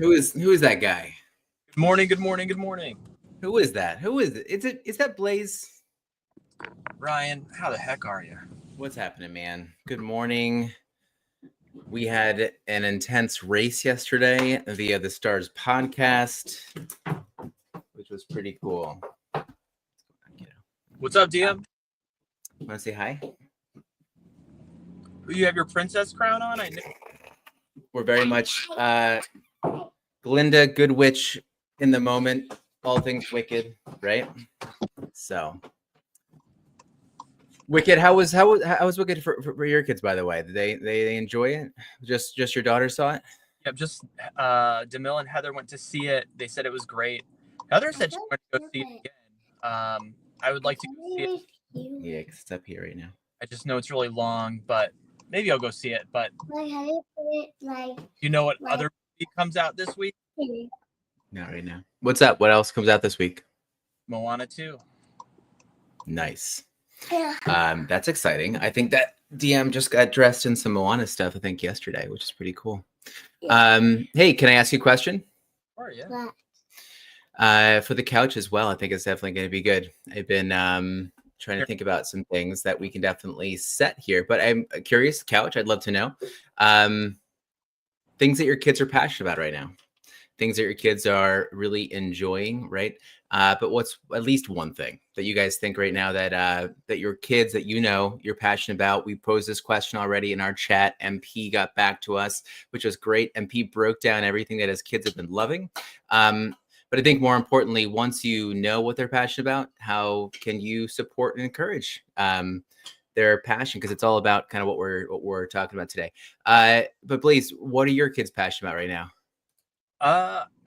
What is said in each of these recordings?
Who is that guy? Good morning, good morning, good morning. Who is that? Who is it? Is that Blaze? Ryan, how the heck are you? What's happening, man? Good morning. We had an intense race yesterday via the Stars podcast, which was pretty cool. What's up, DM? Want to say hi? You have your princess crown on? We're very much Glinda, good witch in the moment, all things wicked, right? So, Wicked. How was Wicked for your kids? By the way, did they enjoy it? Just your daughter saw it? Yep, just DeMille and Heather went to see it. They said it was great. Heather said she wanted to go see it again. I would like to go see it. Yeah, because it's up here right now. I just know it's really long, but maybe I'll go see it. But you know what other movie comes out this week? Not right now. What's up? What else comes out this week? Moana 2. Nice. That's exciting. I think that DM just got dressed in some Moana stuff, I think, yesterday, which is pretty cool. Hey, can I ask you a question? Sure, yeah. For the couch as well, I think it's definitely going to be good. I've been trying to think about some things that we can definitely set here, but I'm curious, couch, I'd love to know things that your kids are passionate about right now, things that your kids are really enjoying, right? But what's at least one thing that you guys think right now that your kids that you're passionate about? We posed this question already in our chat. MP got back to us, which was great. MP broke down everything that his kids have been loving. But I think more importantly, once you know what they're passionate about, how can you support and encourage their passion? Because it's all about kind of what we're talking about today. But Blaze, what are your kids passionate about right now?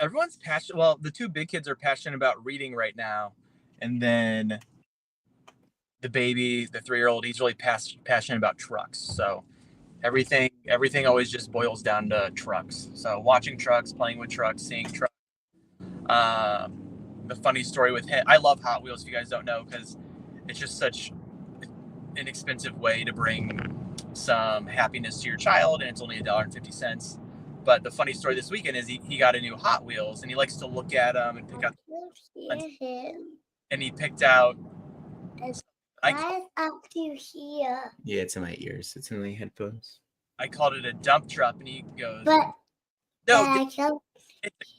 Everyone's passionate. Well, the two big kids are passionate about reading right now, and then the baby, the 3-year-old, he's really passionate about trucks. So everything always just boils down to trucks. So watching trucks, playing with trucks, seeing trucks. The funny story with him, I love Hot Wheels, if you guys don't know, because it's just such an inexpensive way to bring some happiness to your child, and it's only $1.50. But the funny story this weekend is he got a new Hot Wheels, and he likes to look at them and pick out. And he picked out. Up to here. Yeah, it's in my ears. It's in the headphones. I called it a dump truck, and he goes, But "No, it's a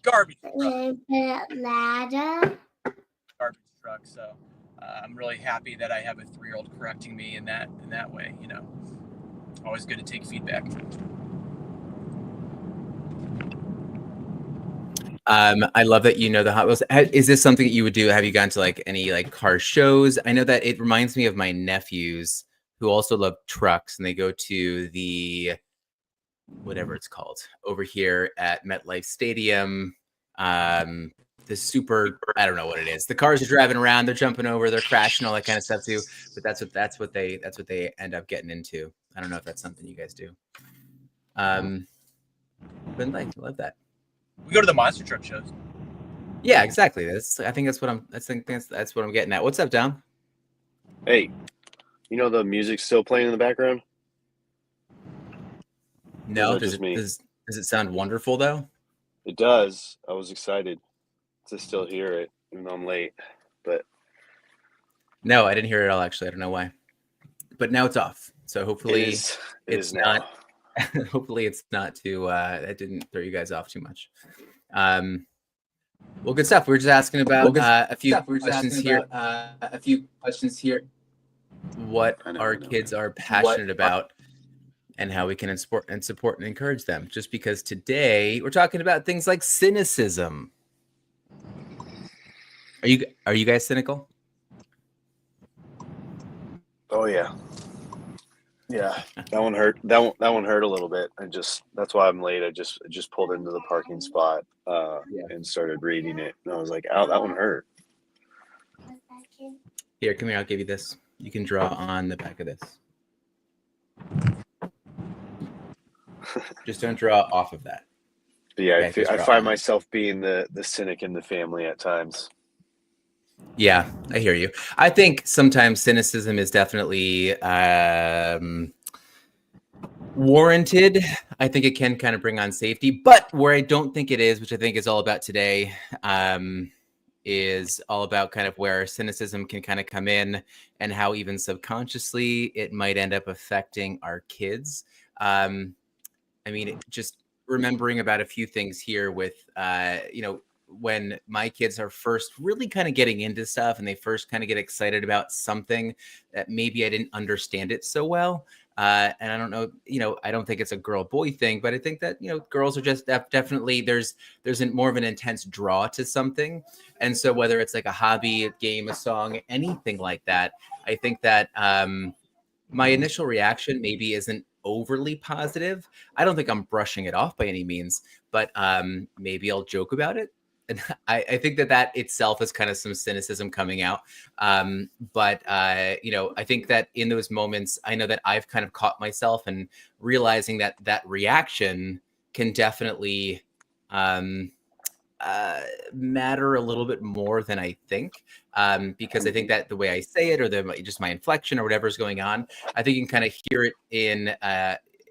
garbage truck." Ladder. Garbage truck. So I'm really happy that I have a 3-year-old correcting me in that way. You know, always good to take feedback. I love that you know the Hot Wheels. Is this something that you would do? Have you gone to like any like car shows? I know that it reminds me of my nephews who also love trucks, and they go to the whatever it's called over here at MetLife Stadium. The super, I don't know what it is. The cars are driving around, they're jumping over, they're crashing, all that kind of stuff too. But that's what they end up getting into. I don't know if that's something you guys do. But I love that. We go to the monster truck shows. Yeah, exactly. I think that's what I'm getting at. What's up, Dom? Hey, you know the music's still playing in the background? No, does it sound wonderful though? It does. I was excited to still hear it, even though I'm late. But no, I didn't hear it at all. Actually, I don't know why. But now it's off. So hopefully it is now. Hopefully it's not too that didn't throw you guys off too much. Well, good stuff. We're just asking about a few questions here. What our kids are passionate about and how we can support and encourage them. Just because today we're talking about things like cynicism. Are you guys cynical? Oh yeah. Yeah, that one hurt. That one hurt a little bit. That's why I'm late. I just pulled into the parking spot and started reading it, and I was like, "Ow, that one hurt." Here, come here. I'll give you this. You can draw on the back of this. Just don't draw off of that. But yeah, I find myself being the cynic in the family at times. Yeah, I hear you. I think sometimes cynicism is definitely warranted. I think it can kind of bring on safety, but where I don't think it is, which I think is all about today, is all about kind of where cynicism can kind of come in and how even subconsciously it might end up affecting our kids. I mean, just remembering about a few things here with, when my kids are first really kind of getting into stuff and they first kind of get excited about something that maybe I didn't understand it so well. And I don't know, I don't think it's a girl boy thing, but I think that, girls are just definitely there's more of an intense draw to something. And so whether it's like a hobby, a game, a song, anything like that, I think that, my initial reaction maybe isn't overly positive. I don't think I'm brushing it off by any means, but maybe I'll joke about it. And I think that itself is kind of some cynicism coming out. But I think that in those moments, I know that I've kind of caught myself and realizing that reaction can definitely matter a little bit more than I think, because I think that the way I say it, or just my inflection or whatever is going on, I think you can kind of hear it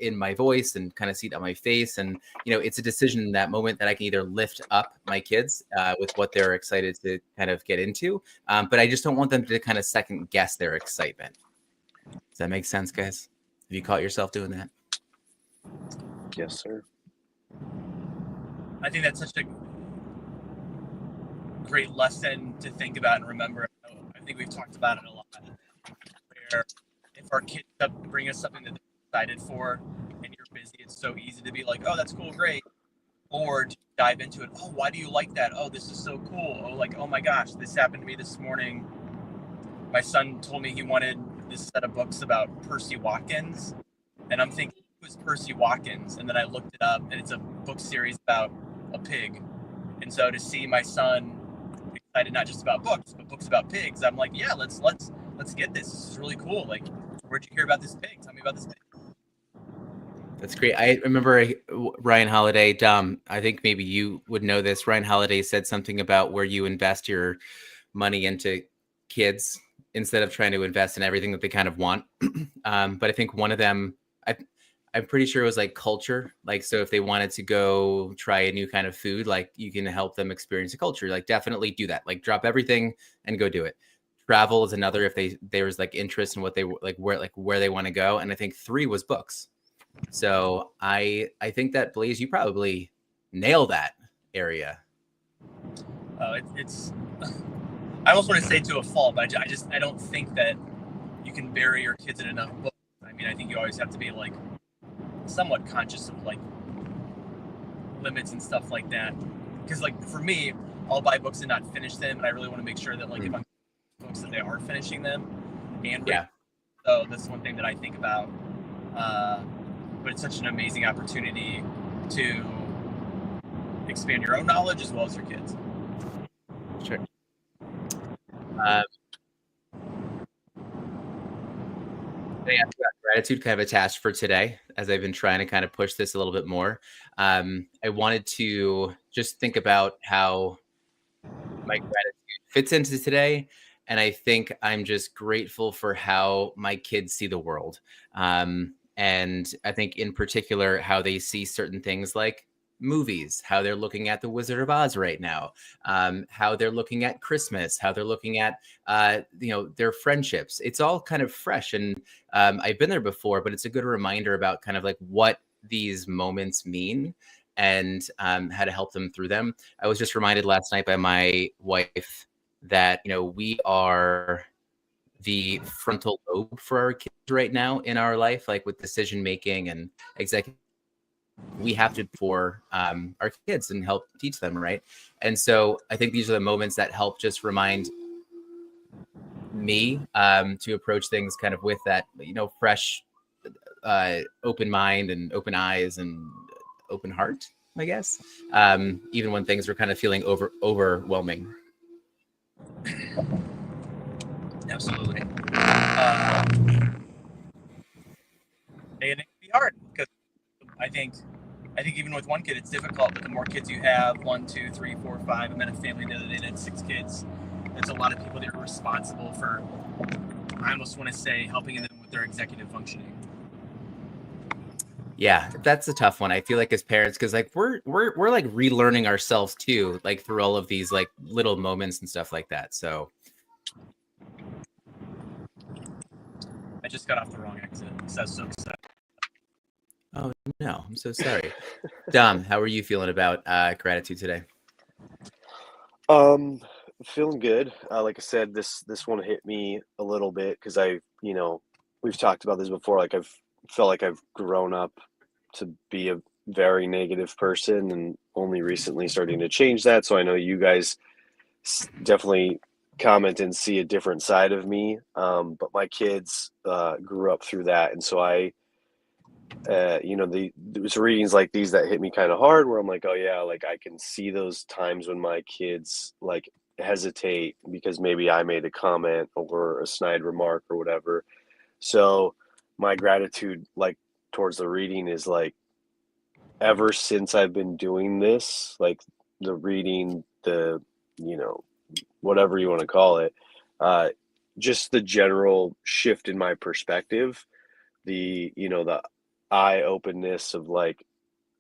in my voice and kind of see it on my face. And it's a decision in that moment that I can either lift up my kids with what they're excited to kind of get into, but I just don't want them to kind of second guess their excitement. Does that make sense, guys? Have you caught yourself doing that? Yes, sir. I think that's such a great lesson to think about and remember. I think we've talked about it a lot, where if our kids bring us something that they're excited for and you're busy, it's so easy to be like, oh, that's cool, great. Or to dive into it. Oh, why do you like that? Oh, this is so cool. Oh, like, oh my gosh, this happened to me this morning. My son told me he wanted this set of books about Percy Watkins. And I'm thinking, who's Percy Watkins? And then I looked it up, and it's a book series about a pig. And so to see my son excited not just about books, but books about pigs, I'm like, yeah, let's get this. This is really cool. Like, where'd you hear about this pig? Tell me about this pig. That's great. I remember Ryan Holiday, Dom, I think maybe you would know this. Ryan Holiday said something about where you invest your money into kids instead of trying to invest in everything that they kind of want. But I think one of them, I'm pretty sure it was like culture. Like, so if they wanted to go try a new kind of food, like you can help them experience a culture, like definitely do that. Like drop everything and go do it. Travel is another, if there was like interest in what they like, where they want to go. And I think 3 was books. So I think that Blaze, you probably nail that area. It's I almost want to say to a fault, but I don't think that you can bury your kids in enough books. I mean, I think you always have to be like somewhat conscious of like limits and stuff like that. Because like for me, I'll buy books and not finish them, and I really want to make sure that like if I'm books that they are finishing them. And so that's one thing that I think about. But it's such an amazing opportunity to expand your own knowledge as well as your kids. Sure. I got gratitude kind of attached for today, as I've been trying to kind of push this a little bit more. I wanted to just think about how my gratitude fits into today. And I think I'm just grateful for how my kids see the world. And I think in particular, how they see certain things like movies, how they're looking at The Wizard of Oz right now, how they're looking at Christmas, how they're looking at, their friendships. It's all kind of fresh. And I've been there before, but it's a good reminder about kind of like what these moments mean and how to help them through them. I was just reminded last night by my wife that, we are the frontal lobe for our kids right now in our life, like with decision making and executive. We have to for our kids and help teach them, right? And so I think these are the moments that help just remind me to approach things kind of with that, fresh, open mind and open eyes and open heart, I guess, even when things are kind of feeling overwhelming. Absolutely. And it can be hard because I think even with one kid it's difficult, but the more kids you have, 1, 2, 3, 4, 5, I met a family the other day that had 6 kids. There's a lot of people that are responsible for, I almost want to say, helping them with their executive functioning. Yeah, that's a tough one. I feel like as parents, because like we're like relearning ourselves too, like through all of these like little moments and stuff like that. So I just got off the wrong exit. So that's so sad. oh no, I'm so sorry. Dom, how are you feeling about gratitude today? Feeling good. Like I said, this one hit me a little bit because we've talked about this before. Like I've felt like I've grown up to be a very negative person and only recently starting to change that. So I know you guys definitely comment and see a different side of me. But my kids grew up through that. And so there was readings like these that hit me kind of hard where I'm like, oh yeah, like I can see those times when my kids like hesitate because maybe I made a comment or a snide remark or whatever. So my gratitude like towards the reading is like ever since I've been doing this, like the reading, you know, whatever you want to call it, uh, just the general shift in my perspective, the eye openness of like,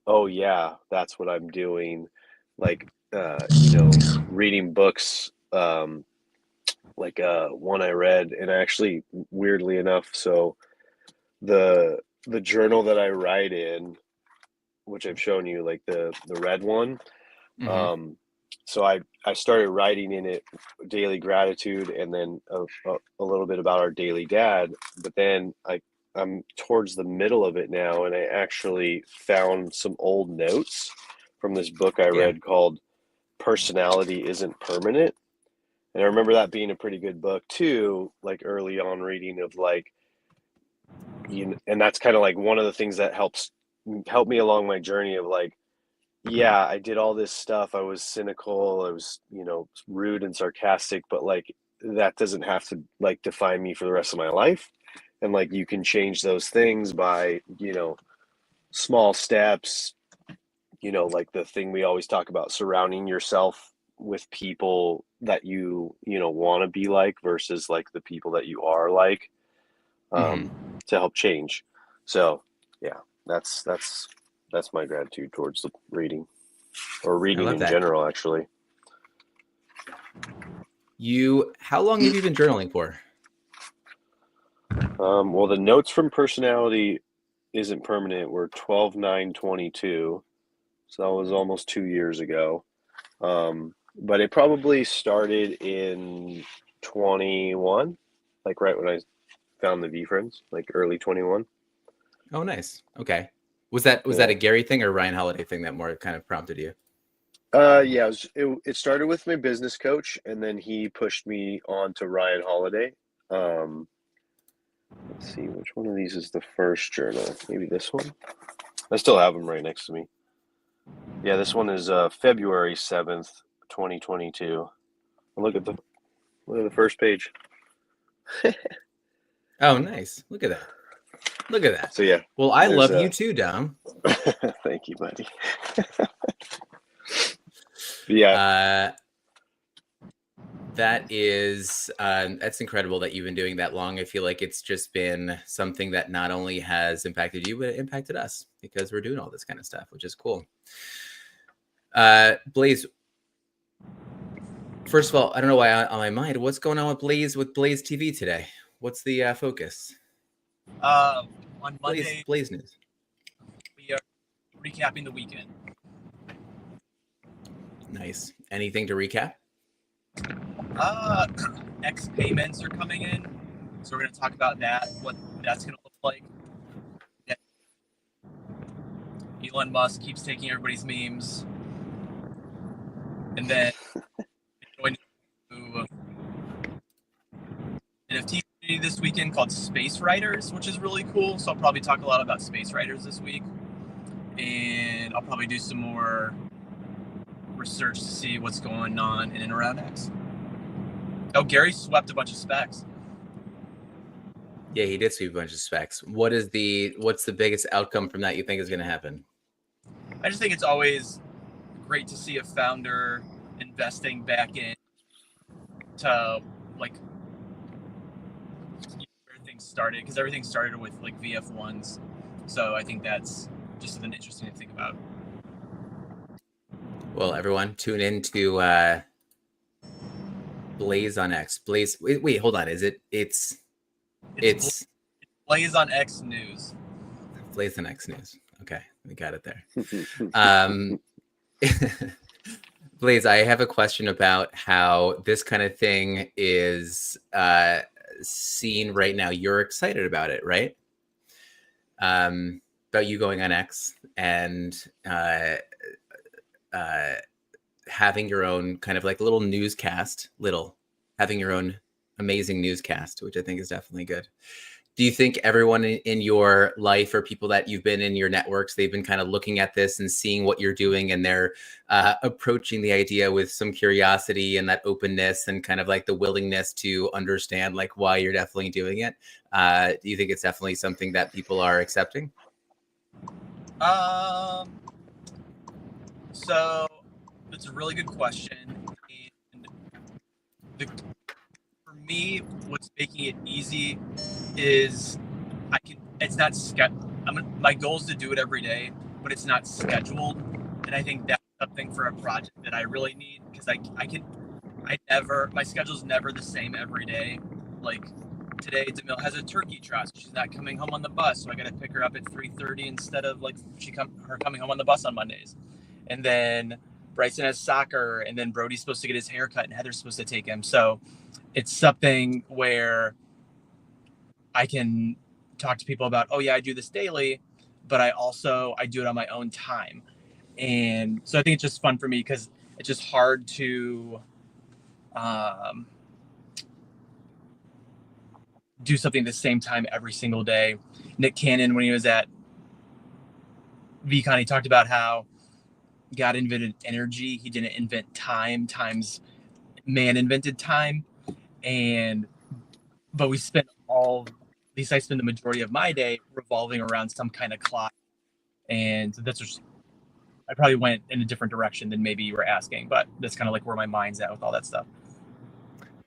oh yeah, that's what I'm doing. Like, reading books, like one I read, and actually, weirdly enough, so the journal that I write in, which I've shown you, like the red one. Mm-hmm. So I started writing in it daily gratitude and then a little bit about our daily dad. But then I'm towards the middle of it now, and I actually found some old notes from this book I Yeah. read called Personality Isn't Permanent. And I remember that being a pretty good book too, like early on reading of like, and that's kind of like one of the things that help me along my journey of like, yeah, I did all this stuff. I was cynical. I was, rude and sarcastic, but like that doesn't have to like define me for the rest of my life. And like you can change those things by, small steps, like the thing we always talk about, surrounding yourself with people that want to be like versus like the people that you are like, Mm-hmm. to help change. So yeah, that's my gratitude towards the reading or I reading love in that. general, actually. How long have you been journaling for? Well, the notes from Personality Isn't Permanent were 12/9/22, so that was almost 2 years ago. But it probably started in 21, like right when I found the V Friends, like early 21. Oh, nice. Okay. Was that Yeah. a Gary thing or Ryan Holiday thing that more kind of prompted you? Yeah, it started with my business coach, and then he pushed me on to Ryan Holiday. Let's see, which one of these is the first journal? Maybe this one? I still have them right next to me. Yeah, this one is February 7th, 2022. Look at the first page. Oh, nice. Look at that. Look at that. So yeah. Well, I There's love you too, Dom. Thank you, buddy. Yeah. That's incredible that you've been doing that long. I feel like it's just been something that not only has impacted you, but it impacted us because we're doing all this kind of stuff, which is cool. Blaze, first of all, I don't know why on my mind. What's going on with Blaze TV today? What's the focus? On Monday, Blaze news. we are recapping the weekend. Nice. Anything to recap? X payments are coming in, so we're going to talk about that, what that's going to look like. Yeah. Elon Musk keeps taking everybody's memes, and then going to NFT community this weekend called Space Writers, which is really cool. So I'll probably talk a lot about Space Writers this week, and I'll probably do some more research to see what's going on in and around X. Oh, Gary swept a bunch of specs. Yeah, he did sweep a bunch of specs. What's the biggest outcome from that you think is going to happen? I just think it's always great to see a founder investing back in to like where things started, because everything started with like VF1s, So I think that's just something interesting to think about. Well, everyone, tune in to Blaze on X. Blaze. Wait, hold on. Is it? It's Blaze on X News. Blaze on X News. Okay, we got it there. Blaze, I have a question about how this kind of thing is seen right now. You're excited about it, right? About you going on X and having your own kind of like little newscast, having your own amazing newscast, which I think is definitely good. Do you think everyone in your life or people that you've been in your networks, they've been kind of looking at this and seeing what you're doing, and they're approaching the idea with some curiosity and that openness and kind of like the willingness to understand like why you're definitely doing it? Do you think it's definitely something that people are accepting? So it's a really good question. And for me, what's making it easy is it's not my goal is to do it every day, but it's not scheduled. And I think that's something for a project that I really need, because my schedule's never the same every day. Like today, Demille has a turkey trot. She's not coming home on the bus, so I got to pick her up at 3:30 instead of like her coming home on the bus on Mondays. And then Bryson has soccer, and then Brody's supposed to get his hair cut, and Heather's supposed to take him. So it's something where I can talk to people about, oh yeah, I do this daily, but I do it on my own time. And so I think it's just fun for me, because it's just hard to do something at the same time every single day. Nick Cannon, when he was at VCon, he talked about how God invented energy. He didn't invent time. Man invented time. But I spend the majority of my day revolving around some kind of clock. And that's just, I probably went in a different direction than maybe you were asking, but that's kind of like where my mind's at with all that stuff.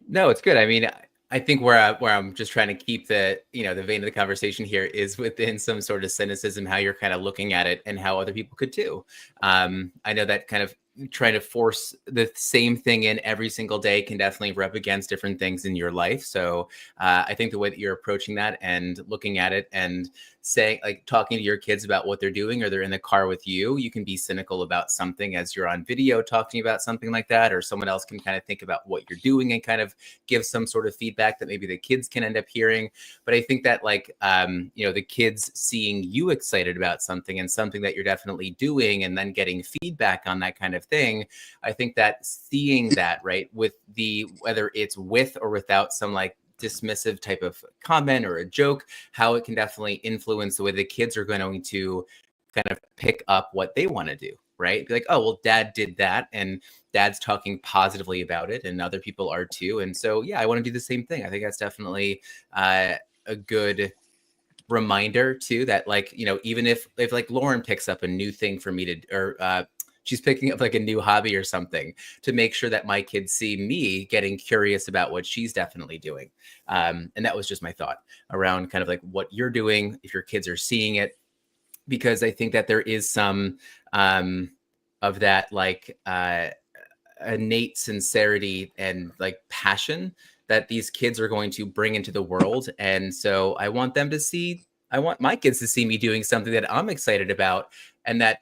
No, it's good. I mean, I think where I'm just trying to keep the vein of the conversation here is within some sort of cynicism, how you're kind of looking at it and how other people could too. I know that kind of trying to force the same thing in every single day can definitely rub against different things in your life. So I think the way that you're approaching that and looking at it and saying, like, talking to your kids about what they're doing, or they're in the car with you, you can be cynical about something as you're on video talking about something like that, or someone else can kind of think about what you're doing and kind of give some sort of feedback that maybe the kids can end up hearing. But I think that the kids seeing you excited about something and something that you're definitely doing, and then getting feedback on that kind of thing, I think that seeing that, right, whether it's with or without some like dismissive type of comment or a joke, how it can definitely influence the way the kids are going to kind of pick up what they want to do, right? Be like, oh, well, dad did that, and dad's talking positively about it, and other people are too. And so, yeah, I want to do the same thing. I think that's definitely a good reminder too, that even if like Lauren picks up a new thing for me to, or she's picking up like a new hobby or something, to make sure that my kids see me getting curious about what she's definitely doing. And that was just my thought around kind of like what you're doing, if your kids are seeing it, because I think that there is some of that innate sincerity and like passion that these kids are going to bring into the world. And so I want my kids to see me doing something that I'm excited about, and that,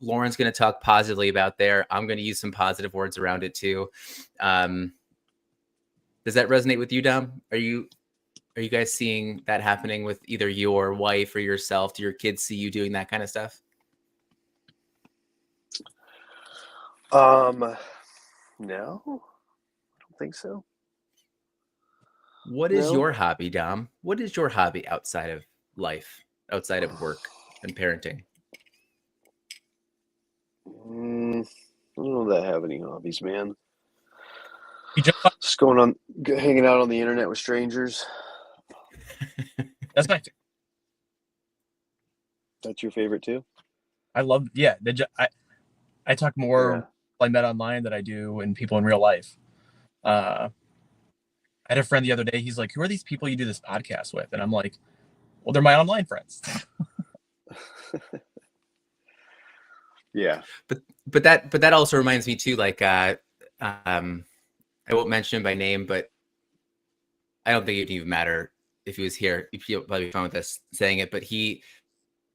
Lauren's going to talk positively about there. I'm going to use some positive words around it too. Does that resonate with you, Dom? Are you guys seeing that happening with either your wife or yourself? Do your kids see you doing that kind of stuff? No, I don't think so. What is your hobby, Dom? What is your hobby outside of life, outside of work and parenting? I don't know that I have any hobbies, man. Just hanging out on the internet with strangers. That's my favorite. That's your favorite too? I love, yeah. I talk more I met online than I do in people in real life. I had a friend the other day. He's like, "Who are these people you do this podcast with?" And I'm like, "Well, they're my online friends." Yeah. But that also reminds me too, like I won't mention him by name, but I don't think it'd even matter if he was here. He'd probably be fine with us saying it. But he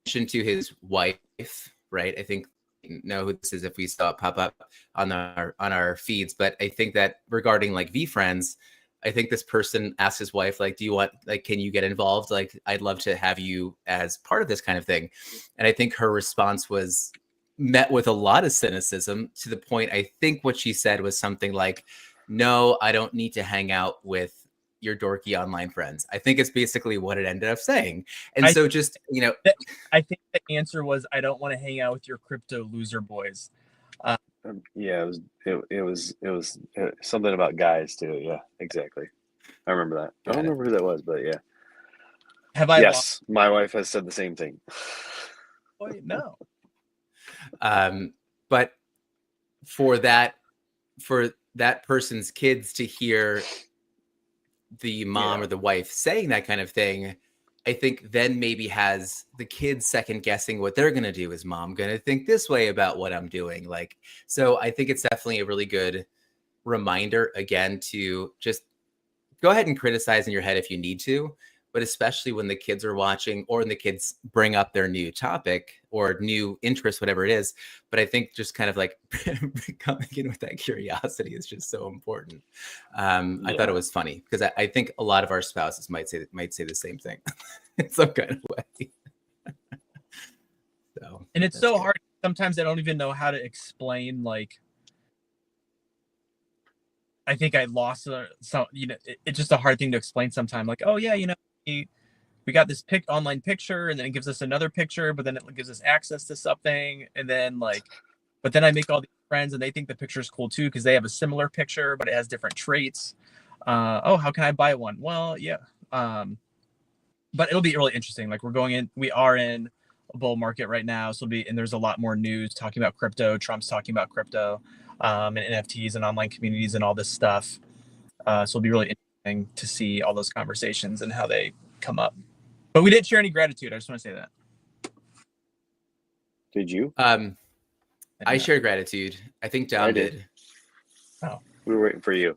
mentioned to his wife, right? I think you know who this is if we saw it pop up on our feeds. But I think that regarding like VFriends, I think this person asked his wife, like, do you want, like, can you get involved? Like, I'd love to have you as part of this kind of thing. And I think her response was met with a lot of cynicism, to the point, I think what she said was something like, no, I don't need to hang out with your dorky online friends. I think it's basically what it ended up saying. And so just, you know, I think the answer was, I don't want to hang out with your crypto loser boys. Yeah, it was something about guys too. Yeah, exactly. I remember that. I don't remember who that was, but yeah. Have I? Yes, my wife has said the same thing. Wait, no. But for that person's kids to hear the mom or the wife saying that kind of thing, I think then maybe has the kids second guessing what they're going to do. Is mom going to think this way about what I'm doing? Like, so I think it's definitely a really good reminder, again, to just go ahead and criticize in your head if you need to, but especially when the kids are watching or when the kids bring up their new topic or new interest, whatever it is. But I think just kind of like coming in with that curiosity is just so important. I thought it was funny because I think a lot of our spouses might say the same thing in some kind of way. So, and it's so hard. Sometimes I don't even know how to explain, like, I think I lost some, you know, it's just a hard thing to explain sometimes. Like, oh yeah, you know, we got this online picture, and then it gives us another picture, but then it gives us access to something, and then like, but then I make all these friends, and they think the picture is cool too because they have a similar picture, but it has different traits. Oh, how can I buy one? Well, yeah, but it'll be really interesting. Like we are in a bull market right now, so and there's a lot more news talking about crypto. Trump's talking about crypto, and NFTs and online communities and all this stuff. So it'll be really interesting to see all those conversations and how they come up. But we didn't share any gratitude. I just want to say that. Did you? I share gratitude. I think Dom did. Oh, we were waiting for you.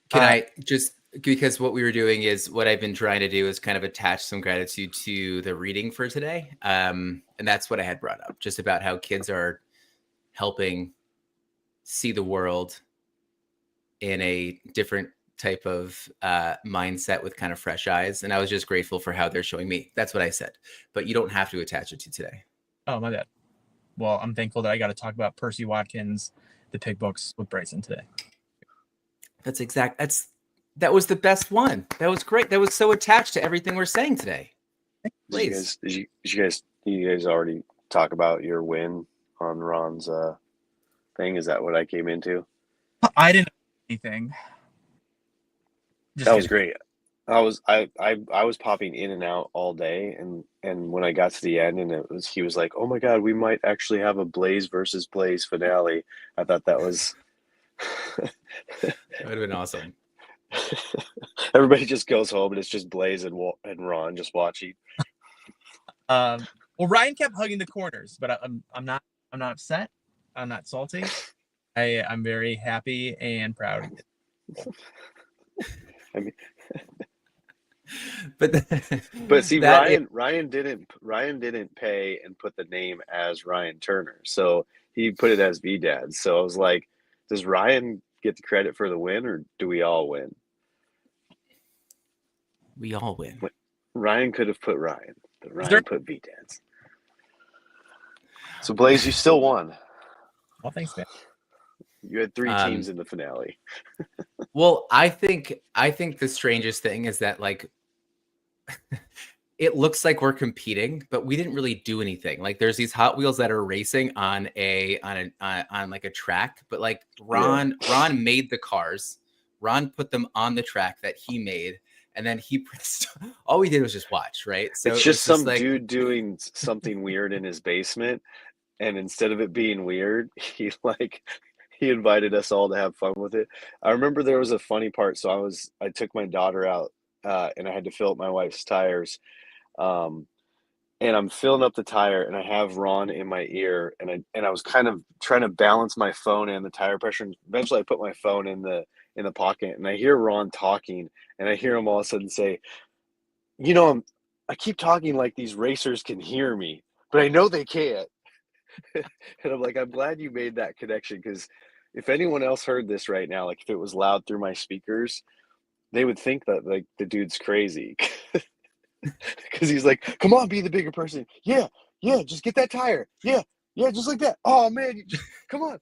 Can I just, because what we were doing is, what I've been trying to do is kind of attach some gratitude to the reading for today. And that's what I had brought up, just about how kids are helping see the world in a different type of mindset with kind of fresh eyes. And I was just grateful for how they're showing me. That's what I said. But you don't have to attach it to today. Oh, my bad. Well, I'm thankful that I got to talk about Percy Watkins, the pig books with Bryson today. That was the best one. That was great. That was so attached to everything we're saying today. Please. Did you guys already talk about your win on Ron's thing? Is that what I came into? I didn't know anything. That was great. I was popping in and out all day, and when I got to the end, and he was like, "Oh my God, we might actually have a Blaze versus Blaze finale." I thought that was that would have been awesome. Everybody just goes home and it's just Blaze and Ron just watching. Well, Ryan kept hugging the corners, but I'm not upset. I'm not salty. I'm very happy and proud. I mean, but see, Ryan didn't pay and put the name as Ryan Turner, so he put it as VDad. So I was like, does Ryan get the credit for the win, or do we all win? We all win. Ryan could have put Ryan, but Ryan put VDads. So Blaze, you still won. Well, thanks, man. You had 3 teams in the finale. Well, I think the strangest thing is that, like, it looks like we're competing, but we didn't really do anything. Like, there's these Hot Wheels that are racing on like a track, but like Ron made the cars. Ron put them on the track that he made, and then all we did was just watch, right? So it's just some dude doing something weird in his basement, and instead of it being weird, he invited us all to have fun with it. I remember there was a funny part. So I took my daughter out, and I had to fill up my wife's tires. and I'm filling up the tire, and I have Ron in my ear, and I was kind of trying to balance my phone and the tire pressure. And eventually, I put my phone in the pocket, and I hear Ron talking, and I hear him all of a sudden say, "You know, I keep talking like these racers can hear me, but I know they can't." And I'm like, I'm glad you made that connection, because if anyone else heard this right now, like if it was loud through my speakers, they would think that like the dude's crazy. Because he's like, "Come on, be the bigger person. Yeah, yeah, just get that tire. Yeah, yeah, just like that. Oh man, you just come on."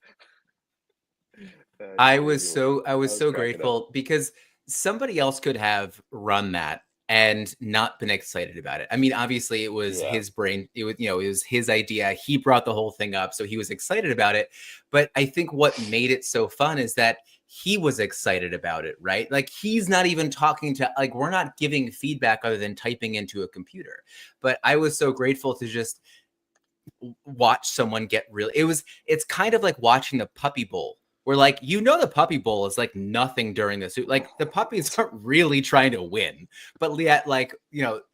Just made me laugh. I I was was so cracking up. grateful because somebody else could have run that and not been excited about it. I mean, obviously it was Yeah, his brain, it was, it was his idea. He brought the whole thing up, so he was excited about it. But I think what made it so fun is that he was excited about it, right? Like he's not even talking to, like, we're not giving feedback other than typing into a computer. But I was so grateful to just watch someone get really, it's kind of like watching the puppy bowl, where like the puppy bowl is like nothing during this, like the puppies aren't really trying to win, but yet like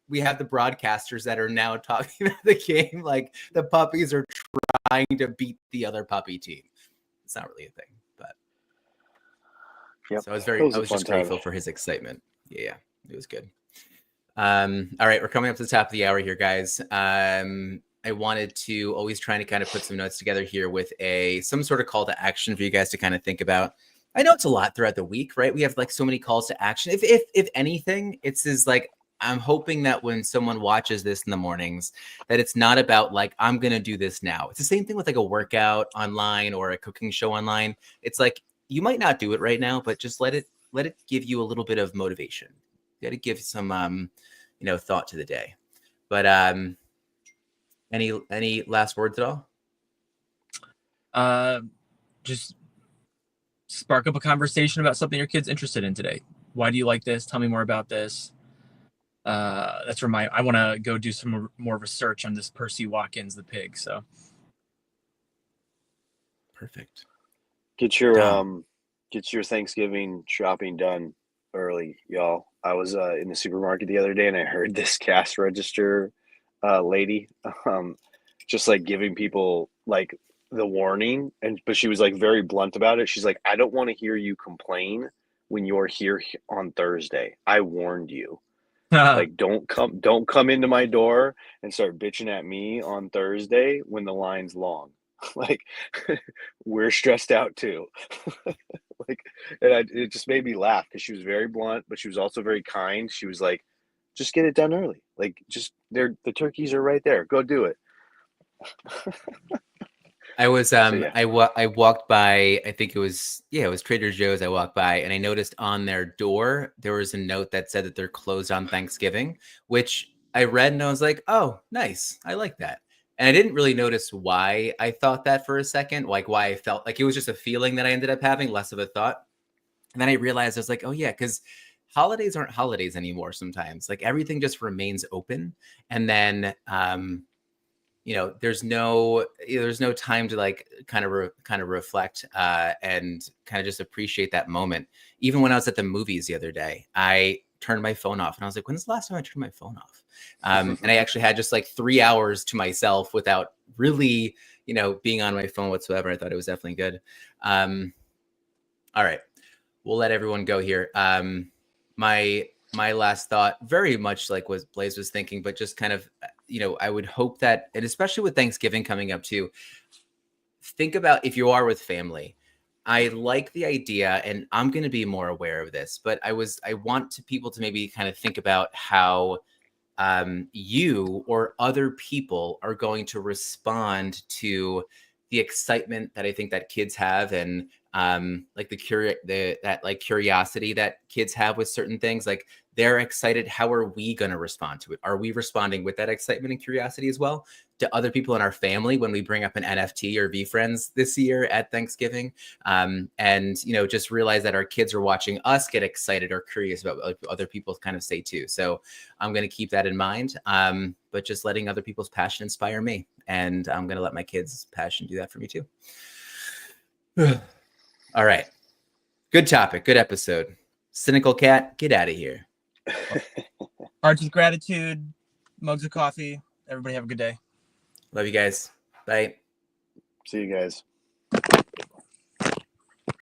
we have the broadcasters that are now talking about the game like the puppies are trying to beat the other puppy team. It's not really a thing, but yep. so It was I a was fun just time. grateful for his excitement. Yeah, it was good. All right, we're coming up to the top of the hour here, guys. I wanted to always trying to kind of put some notes together here with some sort of call to action for you guys to kind of think about. I know it's a lot throughout the week, right? We have like so many calls to action. If anything, it's is like I'm hoping that when someone watches this in the mornings, that it's not about like I'm gonna do this now. It's the same thing with like a workout online or a cooking show online. It's like you might not do it right now, but just let it give you a little bit of motivation. You got to give some thought to the day. But any last words at all? Just spark up a conversation about something your kid's interested in today. Why do you like this? Tell me more about this. That's where I want to go do some more research on this Percy Watkins, the pig. So Perfect. Get your Thanksgiving shopping done early, y'all. I was in the supermarket the other day, and I heard this cash register lady just like giving people like the warning, but she was like very blunt about it. She's like, "I don't want to hear you complain when you're here on Thursday. I warned you. Like, don't come into my door and start bitching at me on Thursday when the line's long. Like, we're stressed out too." Like, and it just made me laugh because she was very blunt, but she was also very kind. She was like, "Just get it done early. Like, just the turkeys are right there. Go do it." I was So yeah, I walked by, I think it was Trader Joe's. I walked by and I noticed on their door there was a note that said that they're closed on Thanksgiving, which I read and I was like, "Oh, nice. I like that." And I didn't really notice why I thought that for a second, like why I felt like it was just a feeling that I ended up having, less of a thought. And then I realized I was like, "Oh yeah, cuz holidays aren't holidays anymore sometimes. Like everything just remains open." And then there's no time to like kind of reflect and kind of just appreciate that moment. Even when I was at the movies the other day, I turned my phone off and I was like, when's the last time I turned my phone off? And I actually had just like 3 hours to myself without really being on my phone whatsoever. I thought it was definitely good. All right, we'll let everyone go here. My last thought, very much like what Blaze was thinking, but just kind of, I would hope that, and especially with Thanksgiving coming up too, think about if you are with family. I like the idea, and I'm going to be more aware of this, but I want people to maybe kind of think about how you or other people are going to respond to the excitement that I think that kids have, and like that like curiosity that kids have with certain things. Like they're excited. How are we going to respond to it? Are we responding with that excitement and curiosity as well to other people in our family when we bring up an NFT or VFriends this year at Thanksgiving? And just realize that our kids are watching us get excited or curious about what other people kind of say too. So I'm going to keep that in mind. But just letting other people's passion inspire me, and I'm going to let my kids' passion do that for me too. All right. Good topic. Good episode. Cynical Cat, get out of here. Hearts with gratitude, mugs of coffee. Everybody have a good day. Love you guys. Bye. See you guys.